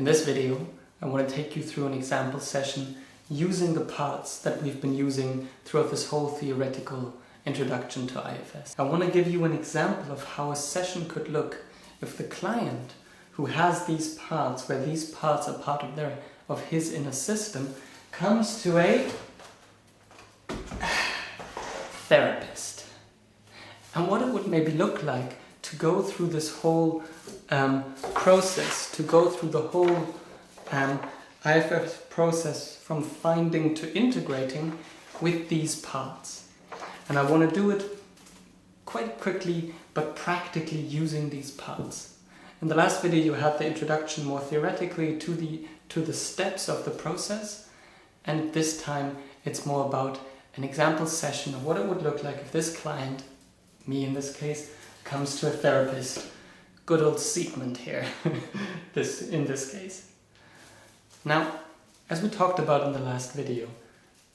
In this video, I want to take you through an example session using the parts that we've been using throughout this whole theoretical introduction to IFS. I want to give you an example of how a session could look if the client who has these parts, where these parts are part of his inner system, comes to a therapist. And what it would maybe look like to go through this whole process, to go through the whole IFS process from finding to integrating with these parts. And I want to do it quite quickly but practically using these parts. In the last video you had the introduction more theoretically to the steps of the process, and this time it's more about an example session of what it would look like if this client, me in this case, comes to a therapist, good old Sigmund here, in this case. Now, as we talked about in the last video,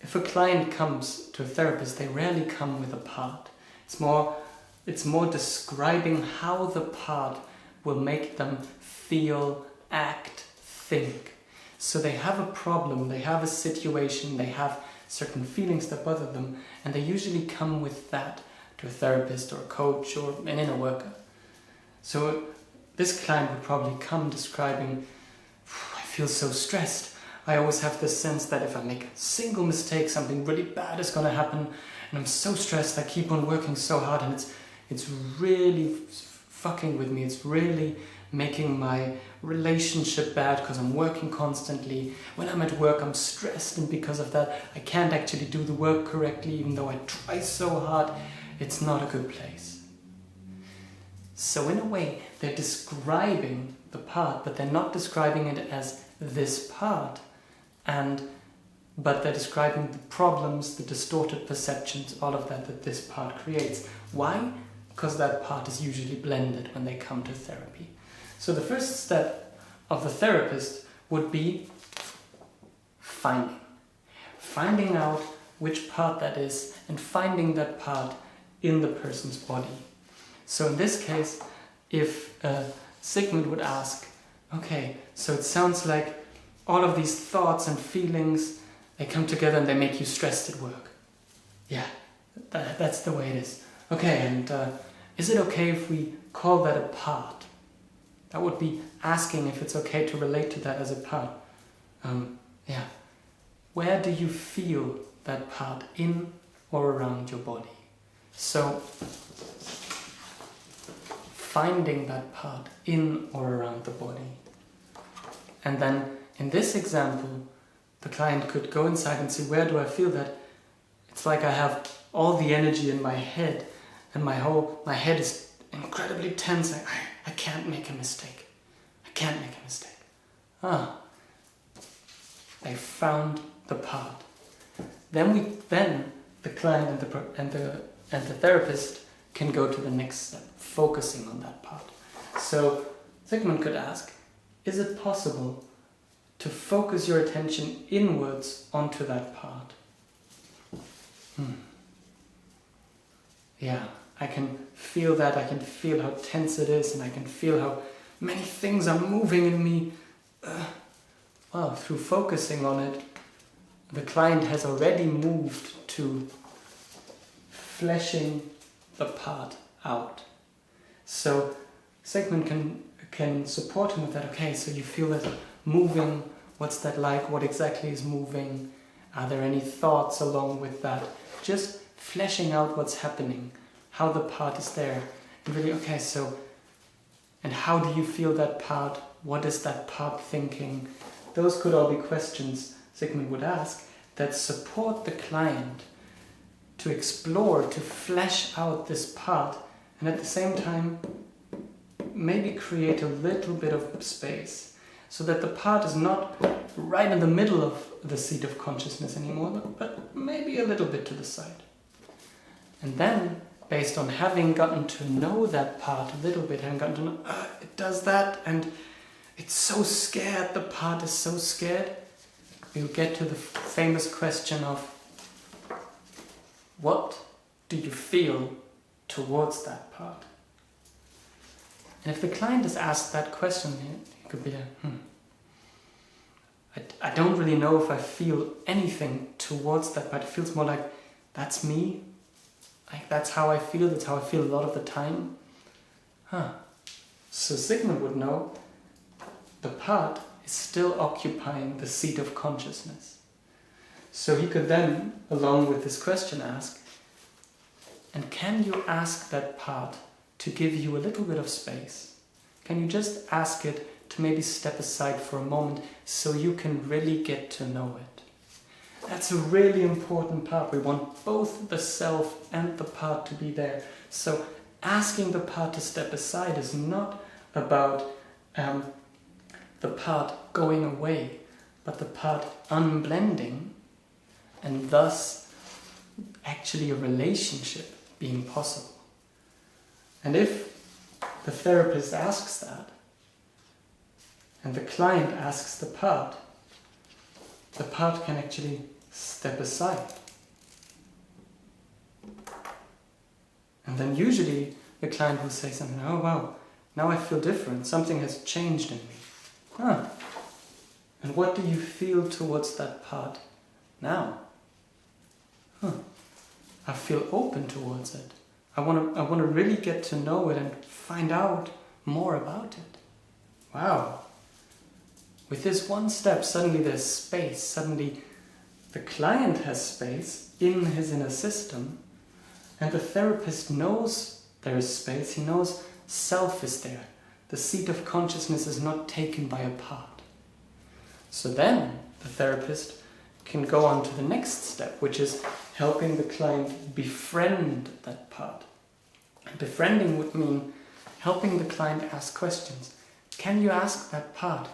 if a client comes to a therapist, they rarely come with a part. It's more describing how the part will make them feel, act, think. So they have a problem, they have a situation, they have certain feelings that bother them, and they usually come with that to a therapist or a coach or an inner worker. So this client would probably come describing, I feel so stressed. I always have this sense that if I make a single mistake, something really bad is going to happen, and I'm so stressed, I keep on working so hard, and it's really fucking with me. It's really making my relationship bad because I'm working constantly. When I'm at work, I'm stressed, and because of that, I can't actually do the work correctly, even though I try so hard. It's not a good place. So in a way, they're describing the part, but they're not describing it as this part, but they're describing the problems, the distorted perceptions, all of that this part creates. Why? Because that part is usually blended when they come to therapy. So the first step of the therapist would be finding out which part that is, and finding that part in the person's body. So in this case, if Sigmund would ask, okay, so it sounds like all of these thoughts and feelings, they come together and they make you stressed at work. Yeah, that's the way it is. Okay, and is it okay if we call that a part? That would be asking if it's okay to relate to that as a part. Yeah. Where do you feel that part in or around your body? So, finding that part in or around the body. And then, in this example, the client could go inside and see, where do I feel that? It's like I have all the energy in my head, and my head is incredibly tense. I can't make a mistake. I can't make a mistake. I found the part. Then the client and the therapist can go to the next step, focusing on that part. So Sigmund could ask, is it possible to focus your attention inwards onto that part? Yeah, I can feel that, I can feel how tense it is, and I can feel how many things are moving in me. Well, through focusing on it, the client has already moved to fleshing the part out. So Sigmund can support him with that. Okay, so you feel that moving, what's that like? What exactly is moving? Are there any thoughts along with that? Just fleshing out what's happening, how the part is there. And really, okay, so, and how do you feel that part? What is that part thinking? Those could all be questions Sigmund would ask that support the client to explore, to flesh out this part, and at the same time maybe create a little bit of space so that the part is not right in the middle of the seat of consciousness anymore, but maybe a little bit to the side. And then, based on having gotten to know that part a little bit, having gotten to know, it does that, and it's so scared, the part is so scared, we'll get to the famous question of, what do you feel towards that part? And if the client is asked that question, he could be like, I don't really know if I feel anything towards that, but it feels more like that's me. Like that's how I feel, that's how I feel a lot of the time. So Sigmund would know the part is still occupying the seat of consciousness. So he could then, along with this question, ask, and can you ask that part to give you a little bit of space? Can you just ask it to maybe step aside for a moment so you can really get to know it? That's a really important part. We want both the self and the part to be there. So asking the part to step aside is not about the part going away, but the part unblending, and thus actually a relationship being possible. And if the therapist asks that, and the client asks the part can actually step aside. And then usually the client will say something, oh wow, now I feel different, something has changed in me. And what do you feel towards that part now? I feel open towards it. I want to really get to know it and find out more about it. Wow. With this one step, suddenly there's space. Suddenly the client has space in his inner system, and the therapist knows there is space. He knows self is there. The seat of consciousness is not taken by a part. So then the therapist can go on to the next step, which is helping the client befriend that part. And befriending would mean helping the client ask questions. Can you ask that part,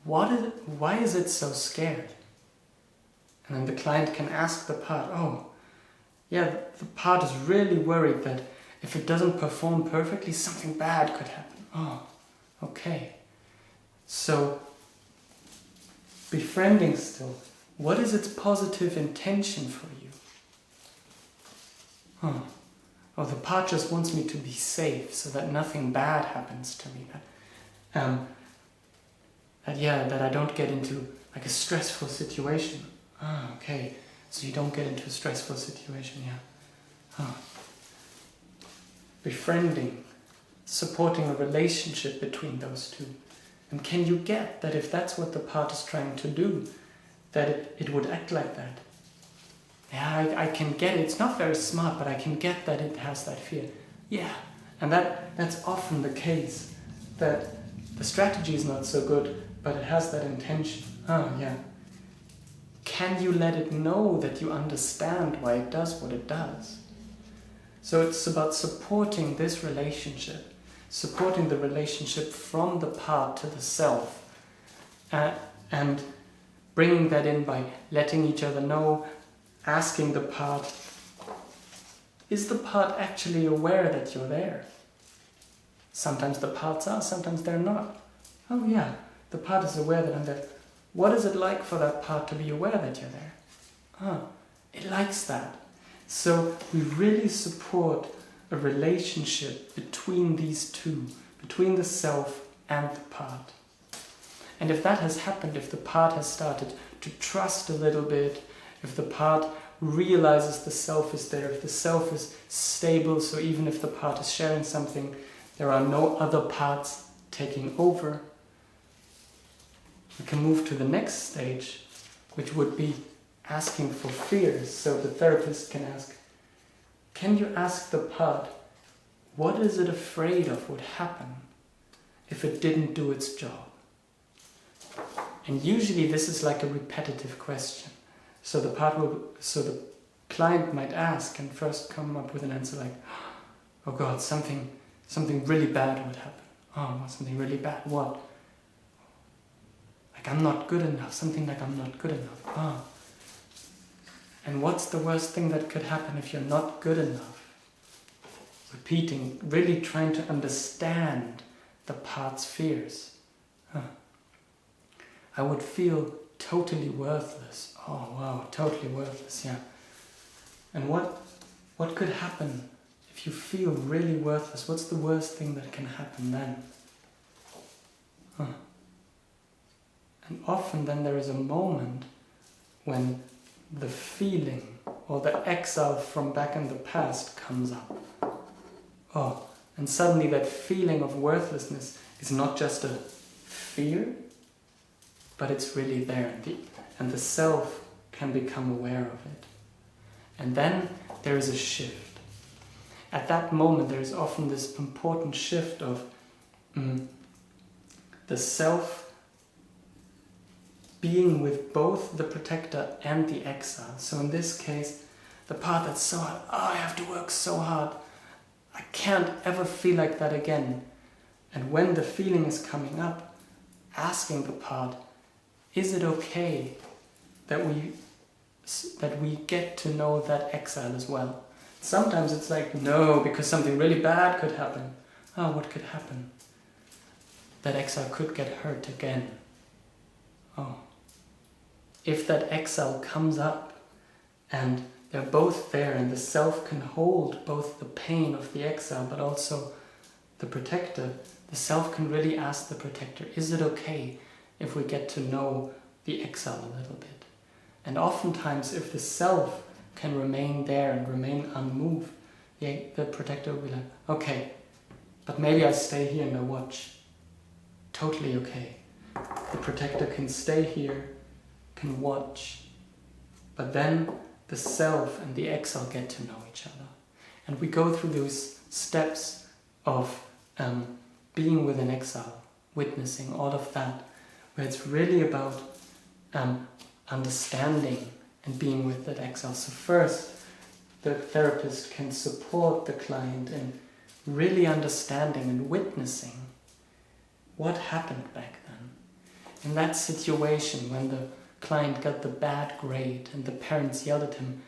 why is it so scared? And then the client can ask the part, oh, yeah, the part is really worried that if it doesn't perform perfectly, something bad could happen. Oh, okay. So, befriending still, what is its positive intention for you? Oh, the part just wants me to be safe so that nothing bad happens to me. That I don't get into like a stressful situation. Okay. So you don't get into a stressful situation, yeah. Befriending, supporting a relationship between those two. And can you get that if that's what the part is trying to do, that it would act like that? Yeah, I can get it. It's not very smart, but I can get that it has that fear. Yeah, and that's often the case, that the strategy is not so good, but it has that intention. Yeah. Can you let it know that you understand why it does what it does? So it's about supporting this relationship, supporting the relationship from the part to the self, and bringing that in by letting each other know, asking the part, is the part actually aware that you're there? Sometimes the parts are, sometimes they're not. Oh yeah, the part is aware that I'm there. What is it like for that part to be aware that you're there? It likes that. So we really support a relationship between these two, between the self and the part. And if that has happened, if the part has started to trust a little bit, if the part realizes the self is there, if the self is stable, so even if the part is sharing something, there are no other parts taking over, we can move to the next stage, which would be asking for fears. So the therapist can ask, can you ask the part, what is it afraid of would happen if it didn't do its job? And usually this is like a repetitive question. So the client might ask and first come up with an answer like, oh God, something really bad would happen. Oh, something really bad. What? Like I'm not good enough. Something like I'm not good enough. And what's the worst thing that could happen if you're not good enough? Repeating, really trying to understand the part's fears. I would feel totally worthless. Oh wow, totally worthless, yeah. And what could happen if you feel really worthless? What's the worst thing that can happen then? And often then there is a moment when the feeling or the exile from back in the past comes up. Oh, and suddenly that feeling of worthlessness is not just a fear, but it's really there, and the self can become aware of it. And then there is a shift. At that moment there is often this important shift of the self being with both the protector and the exile. So in this case, the part that's so hard, I have to work so hard, I can't ever feel like that again. And when the feeling is coming up, asking the part, is it okay that we get to know that exile as well? Sometimes it's like, no, because something really bad could happen. Oh, what could happen? That exile could get hurt again. Oh. If that exile comes up and they're both there and the self can hold both the pain of the exile but also the protector, the self can really ask the protector, is it okay if we get to know the exile a little bit? And oftentimes if the self can remain there and remain unmoved, the protector will be like, okay, but maybe I stay here and I watch. Totally okay. The protector can stay here, can watch, but then the self and the exile get to know each other. And we go through those steps of being with an exile, witnessing all of that, where it's really about understanding and being with that exile. So first, the therapist can support the client in really understanding and witnessing what happened back then. In that situation, when the client got the bad grade and the parents yelled at him,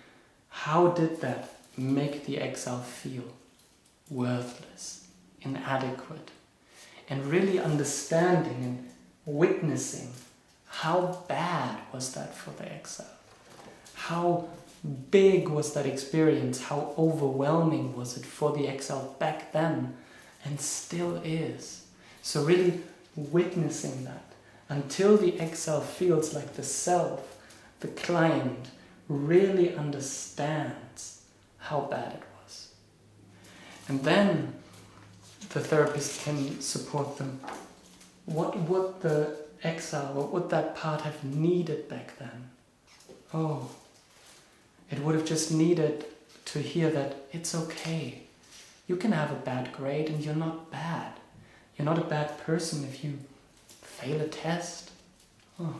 how did that make the exile feel? Worthless, inadequate. And really understanding and witnessing how bad was that for the exile? How big was that experience? How overwhelming was it for the exile back then and still is? So really witnessing that until the exile feels like the self, the client, really understands how bad it was. And then the therapist can support them. What would the exile, what would that part have needed back then? Oh, it would have just needed to hear that it's okay. You can have a bad grade and you're not bad. You're not a bad person if you fail a test. Oh.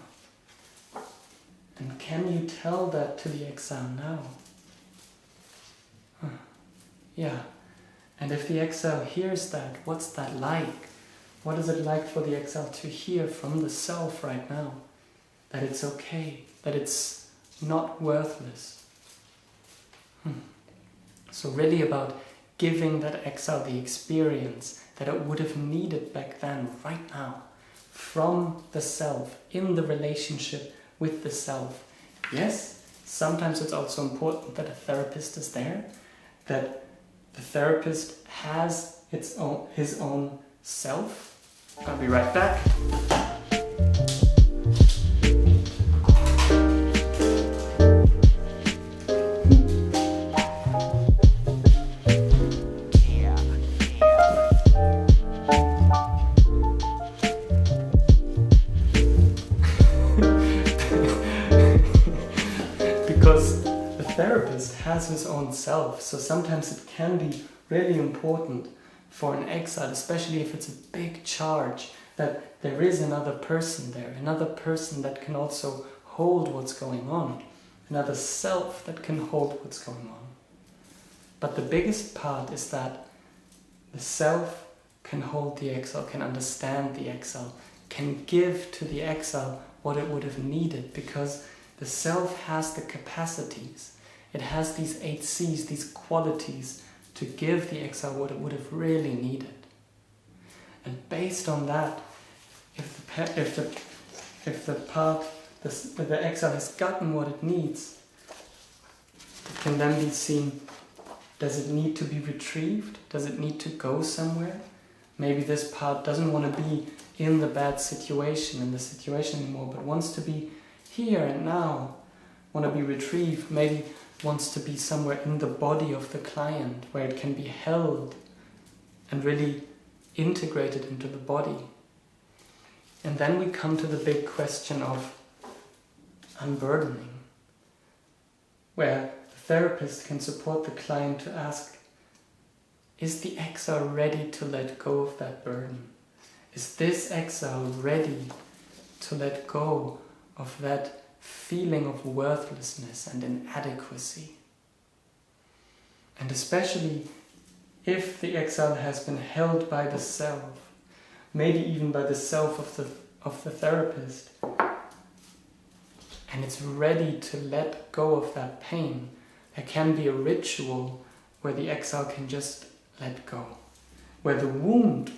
And can you tell that to the exile now? Huh. Yeah. And if the exile hears that, what's that like? What is it like for the exile to hear from the self right now? That it's okay, that it's not worthless. So really about giving that exile the experience that it would have needed back then, right now, from the self, in the relationship with the self. Yes, sometimes it's also important that a therapist is there, that the therapist has his own self. I'll be right back. Because the therapist has his own self, so sometimes it can be really important for an exile, especially if it's a big charge, that there is another person there, another person that can also hold what's going on, another self that can hold what's going on. But the biggest part is that the self can hold the exile, can understand the exile, can give to the exile what it would have needed, because the self has the capacities. It has these 8 C's, these qualities, to give the exile what it would have really needed. And based on that, if the exile has gotten what it needs, it can then be seen, does it need to be retrieved? Does it need to go somewhere? Maybe this part doesn't want to be in the bad situation, in the situation anymore, but wants to be here and now, want to be retrieved, maybe wants to be somewhere in the body of the client where it can be held and really integrated into the body. And then we come to the big question of unburdening, where the therapist can support the client to ask, is the exile ready to let go of that burden? Is this exile ready to let go of that feeling of worthlessness and inadequacy? And especially if the exile has been held by the self, maybe even by the self of the therapist, and it's ready to let go of that pain, there can be a ritual where the exile can just let go, where the wound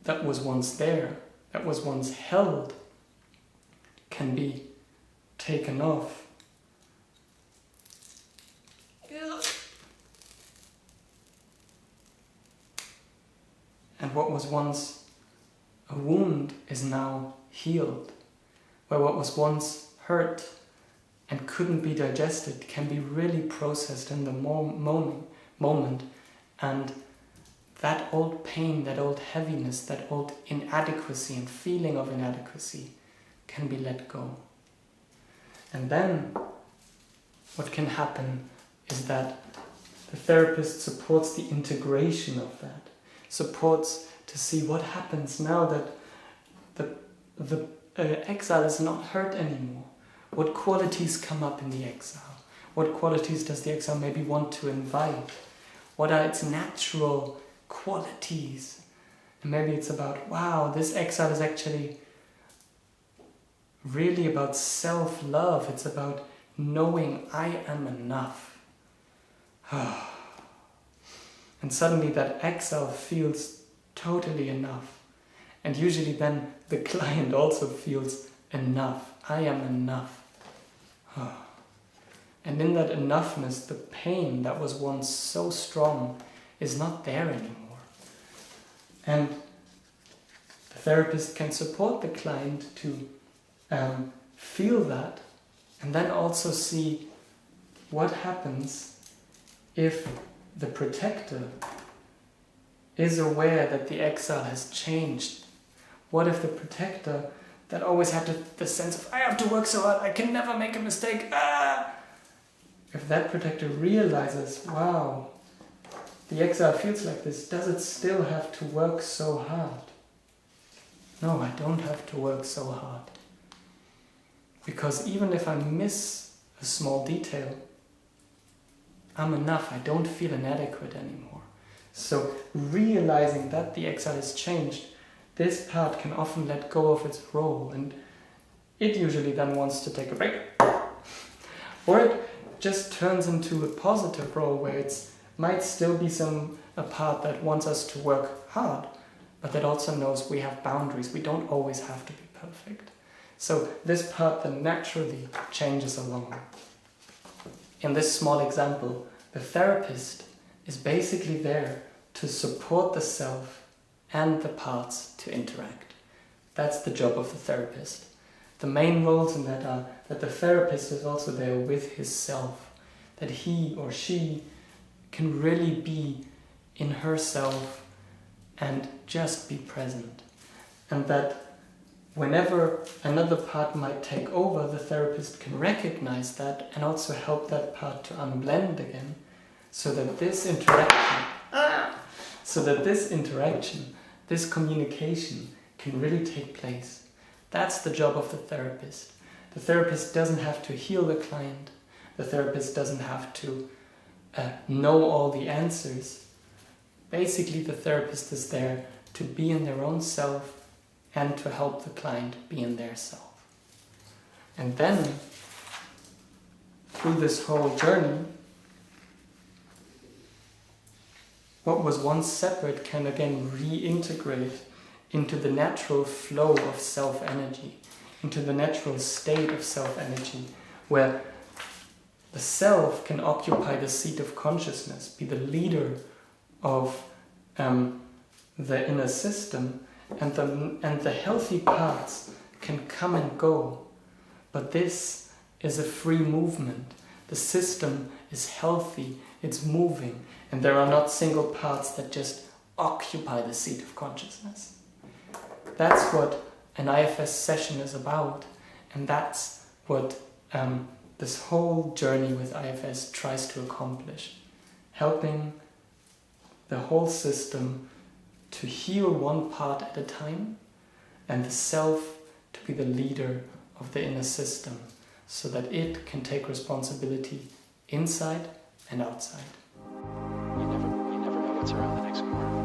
that was once there, that was once held, can be taken off. And what was once a wound is now healed, where what was once hurt and couldn't be digested can be really processed in the moment, and that old pain, that old heaviness, that old inadequacy and feeling of inadequacy can be let go. And then what can happen is that the therapist supports the integration of that, supports to see what happens now that the exile is not hurt anymore. What qualities come up in the exile? What qualities does the exile maybe want to invite? What are its natural qualities? And maybe it's about, wow, this exile is actually really about self-love. It's about knowing I am enough. And suddenly that exile feels totally enough. And usually then the client also feels enough. I am enough. And in that enoughness, the pain that was once so strong is not there anymore. And the therapist can support the client to feel that, and then also see what happens if the protector is aware that the exile has changed. What if the protector that always had the sense of, I have to work so hard, I can never make a mistake, if that protector realizes, wow, the exile feels like this, does it still have to work so hard? No, I don't have to work so hard. Because even if I miss a small detail, I'm enough, I don't feel inadequate anymore. So realizing that the exile has changed, this part can often let go of its role, and it usually then wants to take a break. Or it just turns into a positive role where it might still be a part that wants us to work hard, but that also knows we have boundaries. We don't always have to be perfect. So this part then naturally changes along. In this small example, the therapist is basically there to support the self and the parts to interact. That's the job of the therapist. The main roles in that are that the therapist is also there with his self, that he or she can really be in herself and just be present. And that whenever another part might take over, the therapist can recognize that and also help that part to unblend again, so that this interaction, this communication can really take place. That's the job of the therapist. The therapist doesn't have to heal the client. The therapist doesn't have to know all the answers. Basically, the therapist is there to be in their own self and to help the client be in their self. And then, through this whole journey, what was once separate can again reintegrate into the natural flow of self-energy, into the natural state of self-energy, where the self can occupy the seat of consciousness, be the leader of the inner system, and the healthy parts can come and go. But this is a free movement. The system is healthy, it's moving, and there are not single parts that just occupy the seat of consciousness. That's what an IFS session is about, and that's what this whole journey with IFS tries to accomplish. Helping the whole system to heal one part at a time, and the self to be the leader of the inner system, so that it can take responsibility inside and outside. You never know what's around the next corner.